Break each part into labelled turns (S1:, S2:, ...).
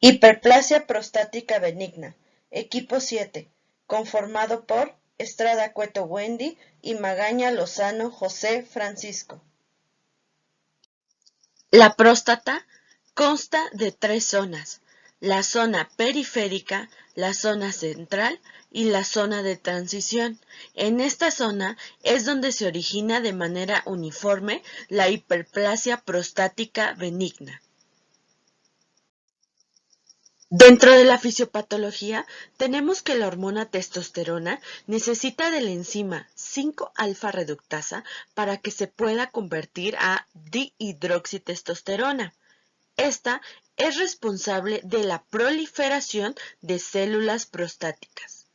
S1: Hiperplasia prostática benigna, equipo 7, conformado por Estrada Cueto Wendy y Magaña Lozano José Francisco.
S2: La próstata consta de tres zonas: la zona periférica, la zona central y la zona de transición. En esta zona es donde se origina de manera uniforme la hiperplasia prostática benigna. Dentro de la fisiopatología, tenemos que la hormona testosterona necesita de la enzima 5-alfa reductasa para que se pueda convertir a dihidroxitestosterona. Esta es responsable de la proliferación de células prostáticas.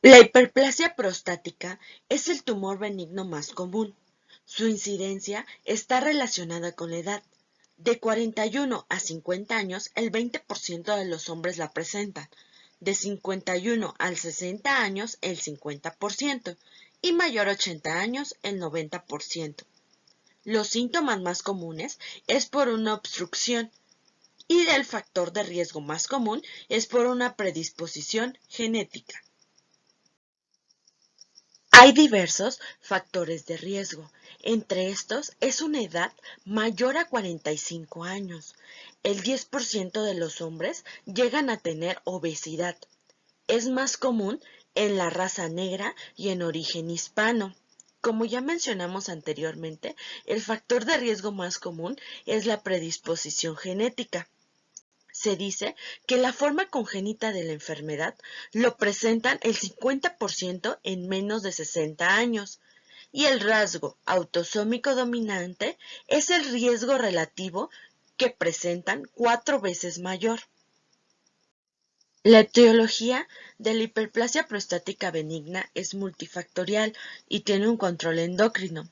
S2: La hiperplasia prostática es el tumor benigno más común. Su incidencia está relacionada con la edad. De 41 a 50 años, el 20% de los hombres la presentan. De 51 al 60 años, el 50%. Y mayor a 80 años, el 90%. Los síntomas más comunes es por una obstrucción y el factor de riesgo más común es por una predisposición genética. Hay diversos factores de riesgo. Entre estos es una edad mayor a 45 años. El 10% de los hombres llegan a tener obesidad. Es más común en la raza negra y en origen hispano. Como ya mencionamos anteriormente, el factor de riesgo más común es la predisposición genética. Se dice que la forma congénita de la enfermedad lo presentan el 50% en menos de 60 años y el rasgo autosómico dominante es el riesgo relativo que presentan 4 veces mayor. La etiología de la hiperplasia prostática benigna es multifactorial y tiene un control endocrino.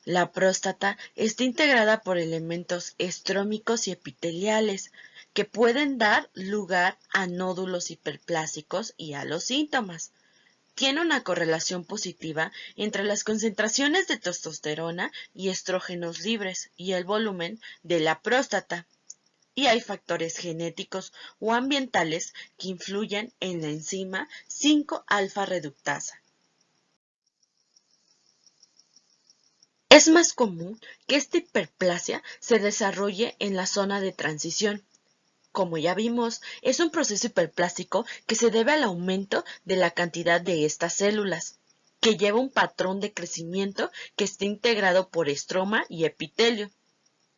S2: La próstata está integrada por elementos estrómicos y epiteliales que pueden dar lugar a nódulos hiperplásicos y a los síntomas. Tiene una correlación positiva entre las concentraciones de testosterona y estrógenos libres y el volumen de la próstata. Y hay factores genéticos o ambientales que influyen en la enzima 5-alfa reductasa. Es más común que esta hiperplasia se desarrolle en la zona de transición. Como ya vimos, es un proceso hiperplásico que se debe al aumento de la cantidad de estas células, que lleva un patrón de crecimiento que está integrado por estroma y epitelio.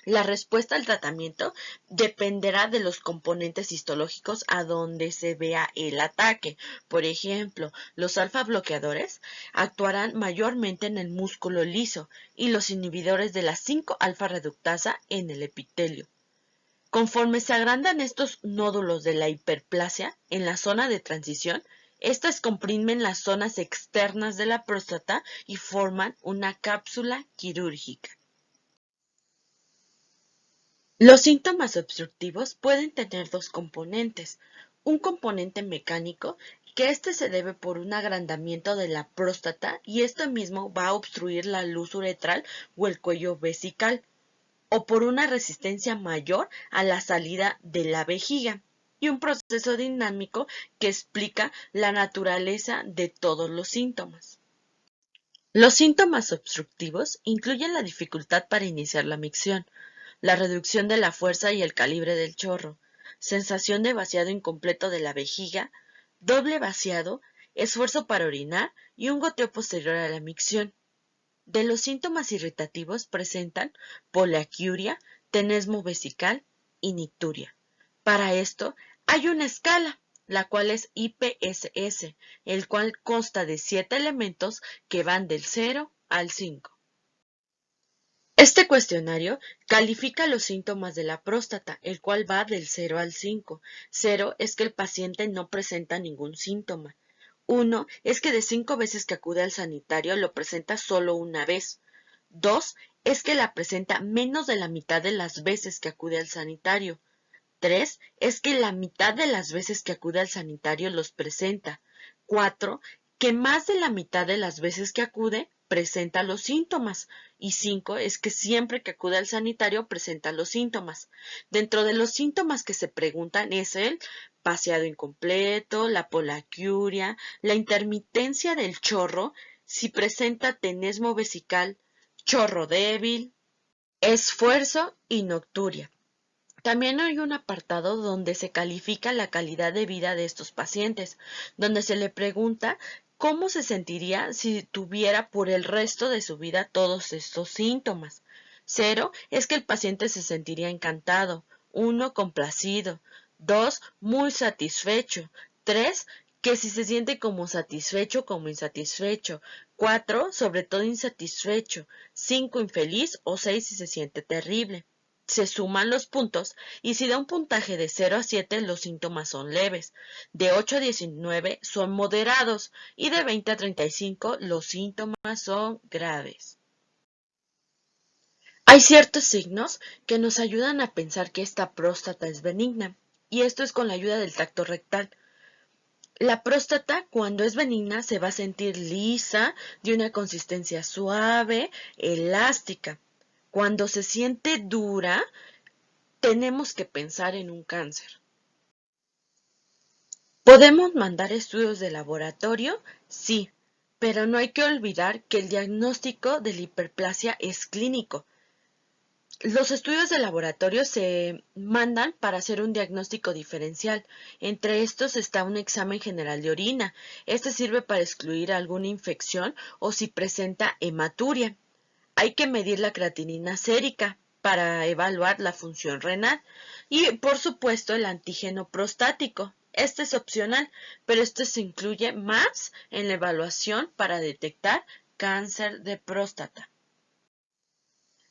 S2: La respuesta al tratamiento dependerá de los componentes histológicos a donde se vea el ataque. Por ejemplo, los alfa bloqueadores actuarán mayormente en el músculo liso y los inhibidores de la 5-alfa reductasa en el epitelio. Conforme se agrandan estos nódulos de la hiperplasia en la zona de transición, estas comprimen las zonas externas de la próstata y forman una cápsula quirúrgica. Los síntomas obstructivos pueden tener dos componentes. Un componente mecánico, que se debe por un agrandamiento de la próstata y esto mismo va a obstruir la luz uretral o el cuello vesical, o por una resistencia mayor a la salida de la vejiga, y un proceso dinámico que explica la naturaleza de todos los síntomas. Los síntomas obstructivos incluyen la dificultad para iniciar la micción, la reducción de la fuerza y el calibre del chorro, sensación de vaciado incompleto de la vejiga, doble vaciado, esfuerzo para orinar y un goteo posterior a la micción. De los síntomas irritativos presentan poliaquiuria, tenesmo vesical y nicturia. Para esto hay una escala, la cual es IPSS, el cual consta de 7 elementos que van del 0 al 5. Este cuestionario califica los síntomas de la próstata, el cual va del 0 al 5. 0 es que el paciente no presenta ningún síntoma. 1 es que de 5 veces que acude al sanitario lo presenta solo una vez. 2 es que la presenta menos de la mitad de las veces que acude al sanitario. 3 es que la mitad de las veces que acude al sanitario los presenta. 4 que más de la mitad de las veces que acude presenta los síntomas y 5 es que siempre que acude al sanitario presenta los síntomas. Dentro de los síntomas que se preguntan es el paseado incompleto, la polaquiuria, la intermitencia del chorro, si presenta tenesmo vesical, chorro débil, esfuerzo y nocturia. También hay un apartado donde se califica la calidad de vida de estos pacientes, donde se le pregunta cómo se sentiría si tuviera por el resto de su vida todos estos síntomas. 0 es que el paciente se sentiría encantado. 1 complacido. 2 muy satisfecho. 3 que si se siente como satisfecho como insatisfecho. 4 sobre todo insatisfecho. 5 infeliz o 6 si se siente terrible. Se suman los puntos y si da un puntaje de 0 a 7 los síntomas son leves, de 8 a 19 son moderados y de 20 a 35 los síntomas son graves. Hay ciertos signos que nos ayudan a pensar que esta próstata es benigna y esto es con la ayuda del tacto rectal. La próstata cuando es benigna se va a sentir lisa, de una consistencia suave, elástica. Cuando se siente dura, tenemos que pensar en un cáncer. ¿Podemos mandar estudios de laboratorio? Sí, pero no hay que olvidar que el diagnóstico de la hiperplasia es clínico. Los estudios de laboratorio se mandan para hacer un diagnóstico diferencial. Entre estos está un examen general de orina. Este sirve para excluir alguna infección o si presenta hematuria. Hay que medir la creatinina sérica para evaluar la función renal y, por supuesto, el antígeno prostático. Este es opcional, pero este se incluye más en la evaluación para detectar cáncer de próstata.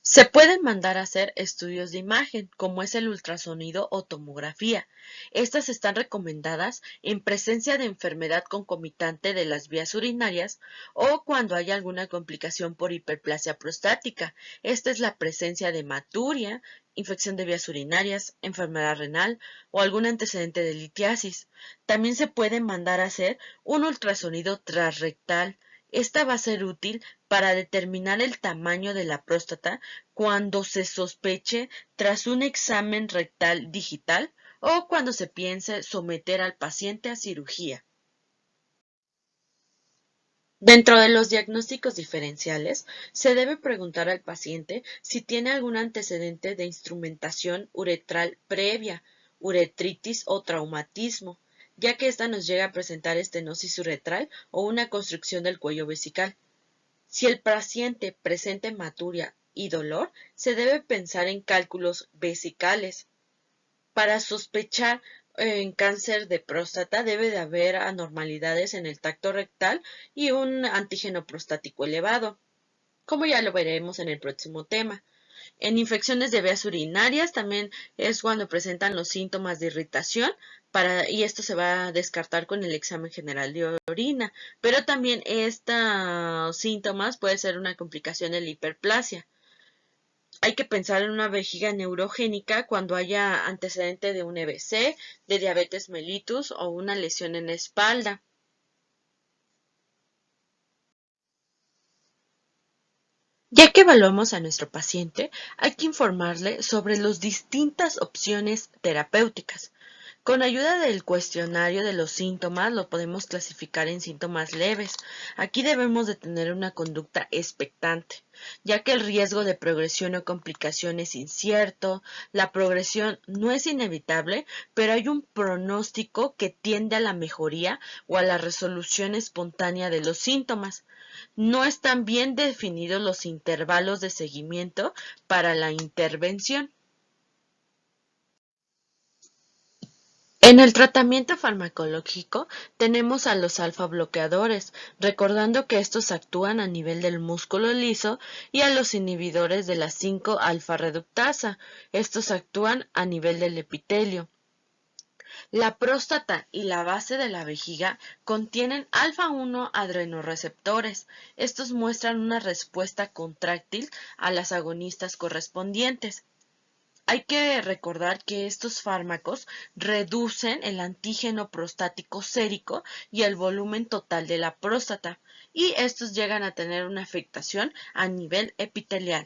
S2: Se pueden mandar a hacer estudios de imagen, como es el ultrasonido o tomografía. Estas están recomendadas en presencia de enfermedad concomitante de las vías urinarias o cuando hay alguna complicación por hiperplasia prostática. Esta es la presencia de hematuria, infección de vías urinarias, enfermedad renal o algún antecedente de litiasis. También se puede mandar a hacer un ultrasonido transrectal. Esta va a ser útil para determinar el tamaño de la próstata cuando se sospeche tras un examen rectal digital o cuando se piense someter al paciente a cirugía. Dentro de los diagnósticos diferenciales, se debe preguntar al paciente si tiene algún antecedente de instrumentación uretral previa, uretritis o traumatismo, ya que ésta nos llega a presentar estenosis uretral o una constricción del cuello vesical. Si el paciente presenta hematuria y dolor, se debe pensar en cálculos vesicales. Para sospechar en cáncer de próstata debe de haber anormalidades en el tracto rectal y un antígeno prostático elevado, como ya lo veremos en el próximo tema. En infecciones de vías urinarias también es cuando presentan los síntomas de irritación y esto se va a descartar con el examen general de orina, pero también estos síntomas puede ser una complicación de la hiperplasia. Hay que pensar en una vejiga neurogénica cuando haya antecedente de un EBC, de diabetes mellitus o una lesión en la espalda. Ya que evaluamos a nuestro paciente, hay que informarle sobre las distintas opciones terapéuticas. Con ayuda del cuestionario de los síntomas lo podemos clasificar en síntomas leves. Aquí debemos de tener una conducta expectante, ya que el riesgo de progresión o complicación es incierto, la progresión no es inevitable, pero hay un pronóstico que tiende a la mejoría o a la resolución espontánea de los síntomas. No están bien definidos los intervalos de seguimiento para la intervención. En el tratamiento farmacológico tenemos a los alfa bloqueadores, recordando que estos actúan a nivel del músculo liso, y a los inhibidores de la 5-alfa reductasa. Estos actúan a nivel del epitelio. La próstata y la base de la vejiga contienen alfa-1 adrenoreceptores. Estos muestran una respuesta contráctil a las agonistas correspondientes. Hay que recordar que estos fármacos reducen el antígeno prostático sérico y el volumen total de la próstata. y estos llegan a tener una afectación a nivel epitelial.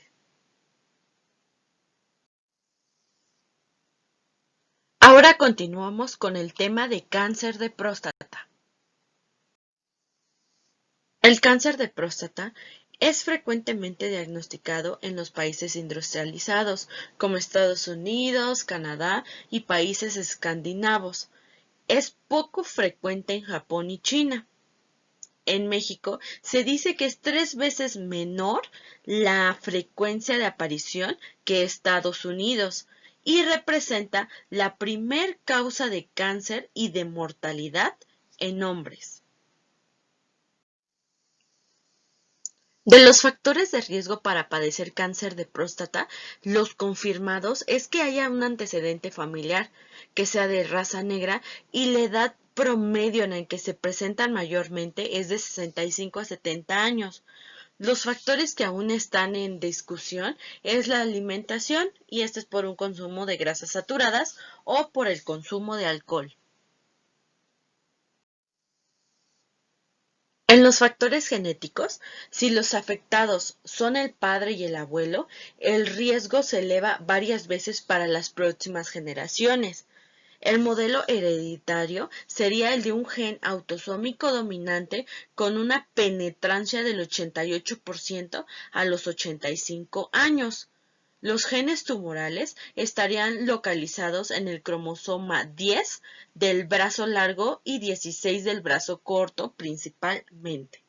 S2: Ahora continuamos con el tema de cáncer de próstata. El cáncer de próstata es frecuentemente diagnosticado en los países industrializados, como Estados Unidos, Canadá y países escandinavos. Es poco frecuente en Japón y China. En México se dice que es 3 veces menor la frecuencia de aparición que Estados Unidos y representa la primer causa de cáncer y de mortalidad en hombres. De los factores de riesgo para padecer cáncer de próstata, los confirmados es que haya un antecedente familiar, que sea de raza negra y la edad promedio en el que se presentan mayormente es de 65 a 70 años. Los factores que aún están en discusión es la alimentación y este es por un consumo de grasas saturadas o por el consumo de alcohol. En los factores genéticos, si los afectados son el padre y el abuelo, el riesgo se eleva varias veces para las próximas generaciones. El modelo hereditario sería el de un gen autosómico dominante con una penetrancia del 88% a los 85 años. Los genes tumorales estarían localizados en el cromosoma 10 del brazo largo y 16 del brazo corto principalmente.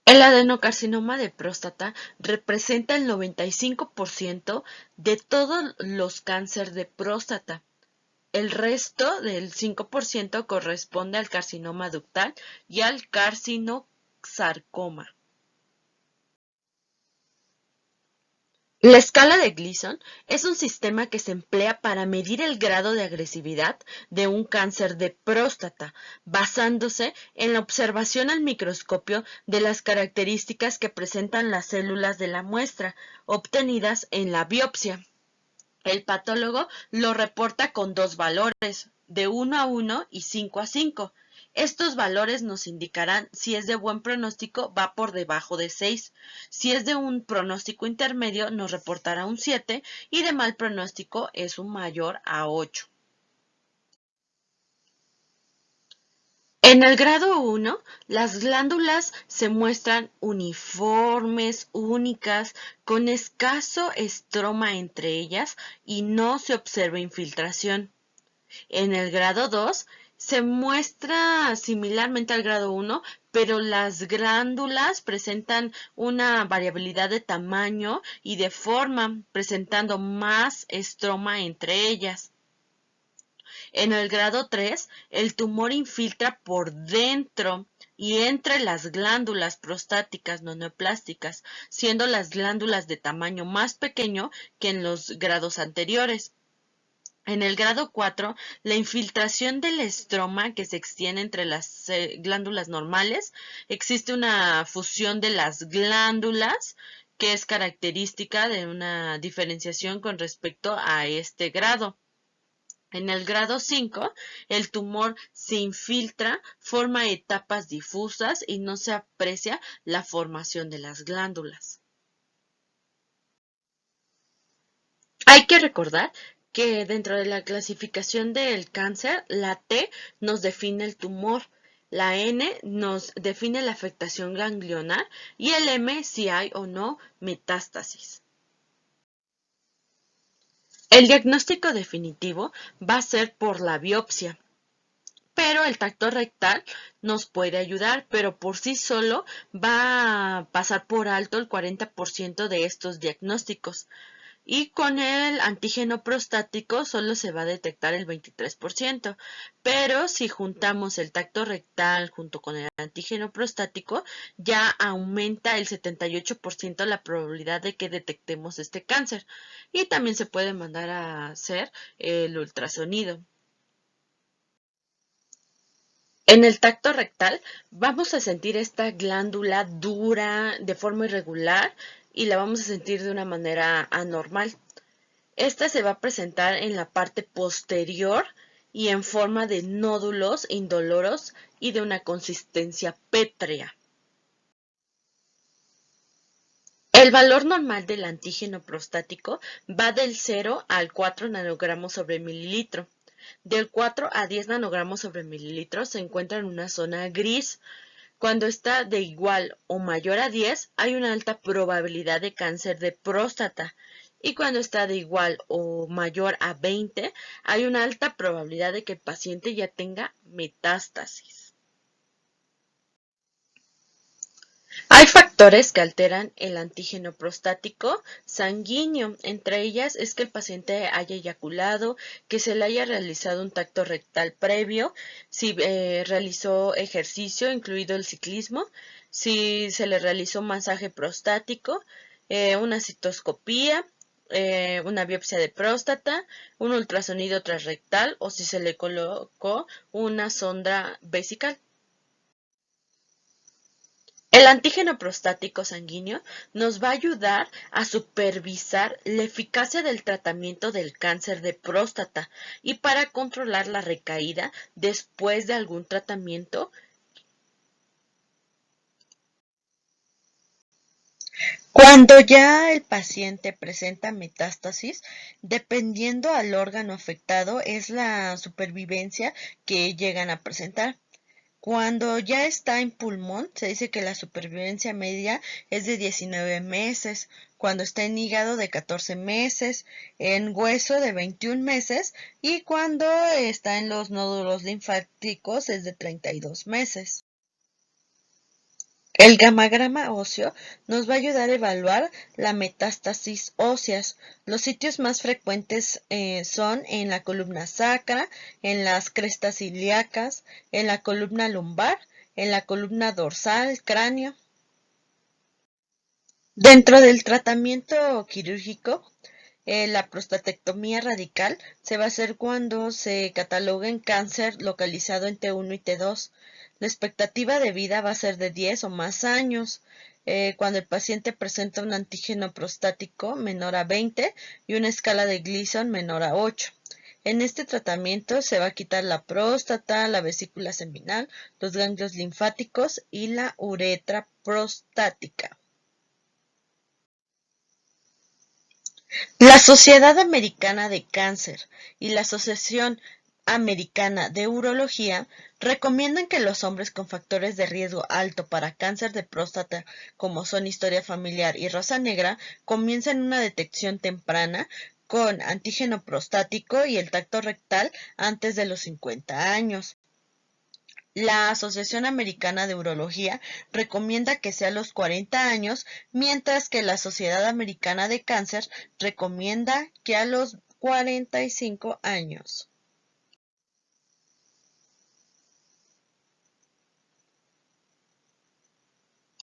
S2: El adenocarcinoma de próstata representa el 95% de todos los cánceres de próstata. El resto del 5% corresponde al carcinoma ductal y al carcinosarcoma. La escala de Gleason es un sistema que se emplea para medir el grado de agresividad de un cáncer de próstata, basándose en la observación al microscopio de las características que presentan las células de la muestra, obtenidas en la biopsia. El patólogo lo reporta con 2 valores, de 1 a 1 y 5 a 5. Estos valores nos indicarán si es de buen pronóstico, va por debajo de 6. Si es de un pronóstico intermedio, nos reportará un 7 y de mal pronóstico es un mayor a 8. En el grado 1, las glándulas se muestran uniformes, únicas, con escaso estroma entre ellas y no se observa infiltración. En el grado 2 se muestra similarmente al grado 1, pero las glándulas presentan una variabilidad de tamaño y de forma, presentando más estroma entre ellas. En el grado 3, el tumor infiltra por dentro y entre las glándulas prostáticas no neoplásticas, siendo las glándulas de tamaño más pequeño que en los grados anteriores. En el grado 4, la infiltración del estroma que se extiende entre las glándulas normales, existe una fusión de las glándulas que es característica de una diferenciación con respecto a este grado. En el grado 5, el tumor se infiltra, forma etapas difusas y no se aprecia la formación de las glándulas. Hay que recordar que dentro de la clasificación del cáncer, la T nos define el tumor, la N nos define la afectación ganglionar y el M si hay o no metástasis. El diagnóstico definitivo va a ser por la biopsia, pero el tacto rectal nos puede ayudar, pero por sí solo va a pasar por alto el 40% de estos diagnósticos. Y con el antígeno prostático solo se va a detectar el 23%, pero si juntamos el tacto rectal junto con el antígeno prostático, ya aumenta el 78% la probabilidad de que detectemos este cáncer. Y también se puede mandar a hacer el ultrasonido. En el tacto rectal vamos a sentir esta glándula dura de forma irregular y la vamos a sentir de una manera anormal. Esta se va a presentar en la parte posterior y en forma de nódulos indoloros y de una consistencia pétrea. El valor normal del antígeno prostático va del 0 al 4 nanogramos sobre mililitro. Del 4 a 10 nanogramos sobre mililitro se encuentra en una zona gris. Cuando está de igual o mayor a 10, hay una alta probabilidad de cáncer de próstata. Y cuando está de igual o mayor a 20, hay una alta probabilidad de que el paciente ya tenga metástasis. Hay factores que alteran el antígeno prostático sanguíneo. Entre ellas es que el paciente haya eyaculado, que se le haya realizado un tacto rectal previo, si realizó ejercicio, incluido el ciclismo, si se le realizó masaje prostático, una citoscopía, una biopsia de próstata, un ultrasonido transrectal o si se le colocó una sonda vesical. El antígeno prostático sanguíneo nos va a ayudar a supervisar la eficacia del tratamiento del cáncer de próstata y para controlar la recaída después de algún tratamiento.
S1: Cuando ya el paciente presenta metástasis, dependiendo al órgano afectado, es la supervivencia que llegan a presentar. Cuando ya está en pulmón, se dice que la supervivencia media es de 19 meses, cuando está en hígado de 14 meses, en hueso de 21 meses y cuando está en los nódulos linfáticos es de 32 meses. El gamagrama óseo nos va a ayudar a evaluar la metástasis óseas. Los sitios más frecuentes son en la columna sacra, en las crestas ilíacas, en la columna lumbar, en la columna dorsal, cráneo. Dentro del tratamiento quirúrgico, la prostatectomía radical se va a hacer cuando se catalogue en cáncer localizado en T1 y T2. La expectativa de vida va a ser de 10 o más años. Cuando el paciente presenta un antígeno prostático menor a 20 y una escala de Gleason menor a 8. En este tratamiento se va a quitar la próstata, la vesícula seminal, los ganglios linfáticos y la uretra prostática. La Sociedad Americana de Cáncer y la Asociación Americana de Urología recomiendan que los hombres con factores de riesgo alto para cáncer de próstata, como son historia familiar y raza negra, comiencen una detección temprana con antígeno prostático y el tacto rectal antes de los 50 años. La Asociación Americana de Urología recomienda que sea a los 40 años, mientras que la Sociedad Americana de Cáncer recomienda que a los 45 años.